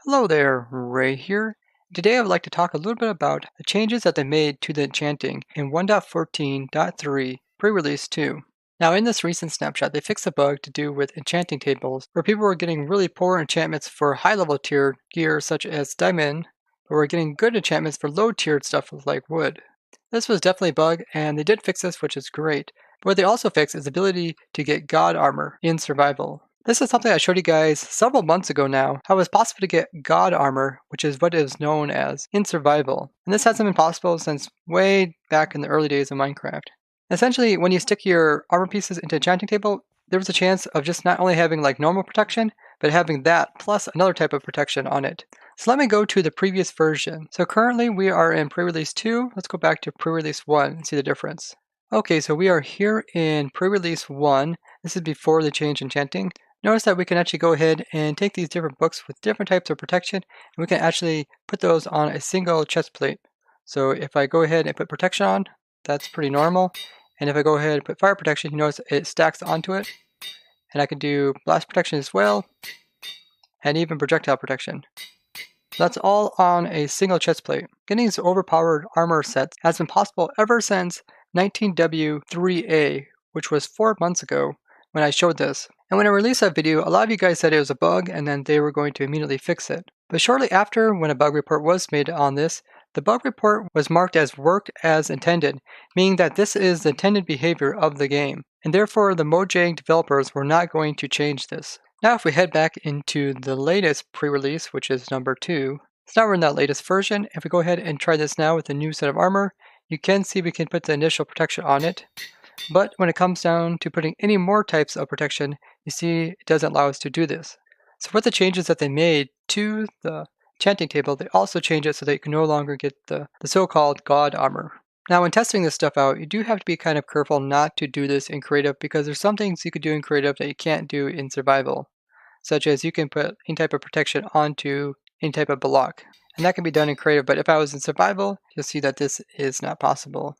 Hello there, Ray here. Today I would like to talk a little bit about the changes that they made to the enchanting in 1.14.3 pre-release 2. Now in this recent snapshot, they fixed a bug to do with enchanting tables where people were getting really poor enchantments for high-level tier gear such as diamond, but were getting good enchantments for low-tiered stuff like wood. This was definitely a bug, and they did fix this, which is great. But what they also fixed is the ability to get god armor in survival. This is something I showed you guys several months ago now, how it was possible to get god armor, which is what it is known as, in survival. And this hasn't been possible since way back in the early days of Minecraft. Essentially, when you stick your armor pieces into enchanting table, there was a chance of just not only having like normal protection, but having that plus another type of protection on it. So let me go to the previous version. So currently we are in pre-release 2. Let's go back to pre-release 1 and see the difference. Okay, so we are here in pre-release 1. This is before the change enchanting. Notice that we can actually go ahead and take these different books with different types of protection, and we can actually put those on a single chest plate. So if I go ahead and put protection on, that's pretty normal. And if I go ahead and put fire protection, you notice it stacks onto it. And I can do blast protection as well, and even projectile protection. That's all on a single chest plate. Getting these overpowered armor sets has been possible ever since 19W3A, which was 4 months ago when I showed this. And when I released that video, a lot of you guys said it was a bug and then they were going to immediately fix it. But shortly after, when a bug report was made on this, the bug report was marked as worked as intended, meaning that this is the intended behavior of the game. And therefore, the Mojang developers were not going to change this. Now if we head back into the latest pre-release, which is number 2, so now we're in that latest version. If we go ahead and try this now with a new set of armor, you can see we can put the initial protection on it. But when it comes down to putting any more types of protection, you see it doesn't allow us to do this. So with the changes that they made to the enchanting table, they also change it so that you can no longer get the so-called god armor. Now when testing this stuff out, you do have to be kind of careful not to do this in creative because there's some things you could do in creative that you can't do in survival. Such as you can put any type of protection onto any type of block. And that can be done in creative, but if I was in survival, you'll see that this is not possible.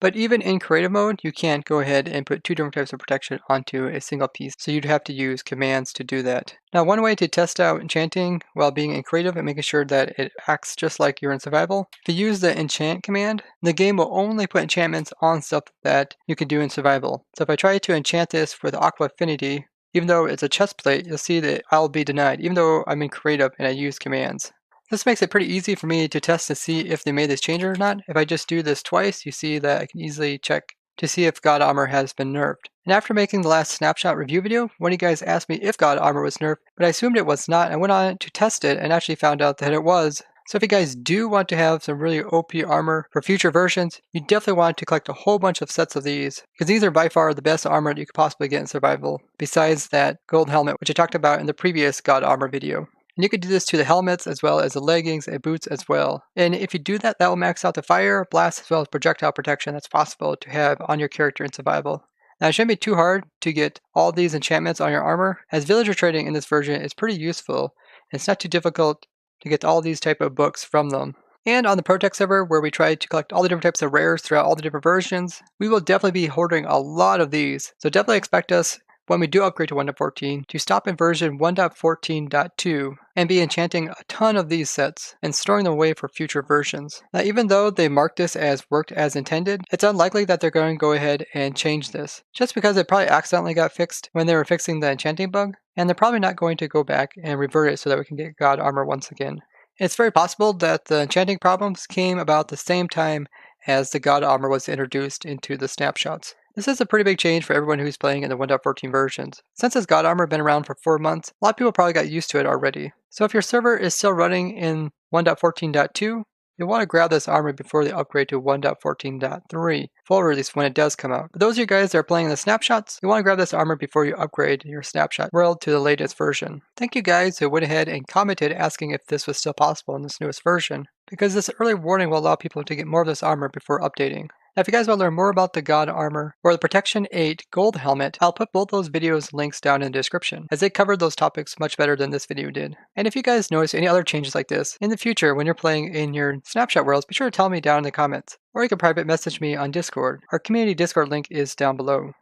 But even in creative mode, you can't go ahead and put two different types of protection onto a single piece, so you'd have to use commands to do that. Now one way to test out enchanting while being in creative and making sure that it acts just like you're in survival, if you use the enchant command, the game will only put enchantments on stuff that you can do in survival. So if I try to enchant this with Aqua Affinity, even though it's a chest plate, you'll see that I'll be denied, even though I'm in creative and I use commands. This makes it pretty easy for me to test to see if they made this change or not. If I just do this twice, you see that I can easily check to see if God Armor has been nerfed. And after making the last snapshot review video, one of you guys asked me if God Armor was nerfed, but I assumed it was not. I went on to test it and actually found out that it was. So if you guys do want to have some really OP armor for future versions, you definitely want to collect a whole bunch of sets of these, because these are by far the best armor that you could possibly get in survival, besides that gold helmet, which I talked about in the previous God Armor video. And you could do this to the helmets as well as the leggings and boots as well. And if you do that, that will max out the fire, blast, as well as projectile protection that's possible to have on your character in survival. Now it shouldn't be too hard to get all these enchantments on your armor, as villager trading in this version is pretty useful. And it's not too difficult to get all these type of books from them. And on the Protect server, where we try to collect all the different types of rares throughout all the different versions, we will definitely be hoarding a lot of these. So definitely expect us, when we do upgrade to 1.14, to stop in version 1.14.2 and be enchanting a ton of these sets and storing them away for future versions. Now even though they marked this as worked as intended, it's unlikely that they're going to go ahead and change this, just because it probably accidentally got fixed when they were fixing the enchanting bug, and they're probably not going to go back and revert it so that we can get God Armor once again. It's very possible that the enchanting problems came about the same time as the God Armor was introduced into the snapshots. This is a pretty big change for everyone who's playing in the 1.14 versions. Since this God Armor been around for 4 months, a lot of people probably got used to it already. So if your server is still running in 1.14.2, you'll want to grab this armor before they upgrade to 1.14.3 full release when it does come out. For those of you guys that are playing in the snapshots, you want to grab this armor before you upgrade your snapshot world to the latest version. Thank you guys who went ahead and commented asking if this was still possible in this newest version, because this early warning will allow people to get more of this armor before updating. Now if you guys want to learn more about the God Armor or the Protection 8 Gold Helmet, I'll put both those videos links down in the description, as they covered those topics much better than this video did. And if you guys notice any other changes like this in the future when you're playing in your snapshot worlds, be sure to tell me down in the comments. Or you can private message me on Discord. Our community Discord link is down below.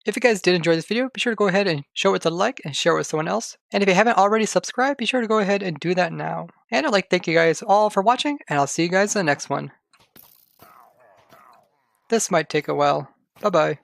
If you guys did enjoy this video, be sure to go ahead and show it with a like and share it with someone else. And if you haven't already subscribed, be sure to go ahead and do that now. And I'd like to thank you guys all for watching, and I'll see you guys in the next one. This might take a while. Bye bye.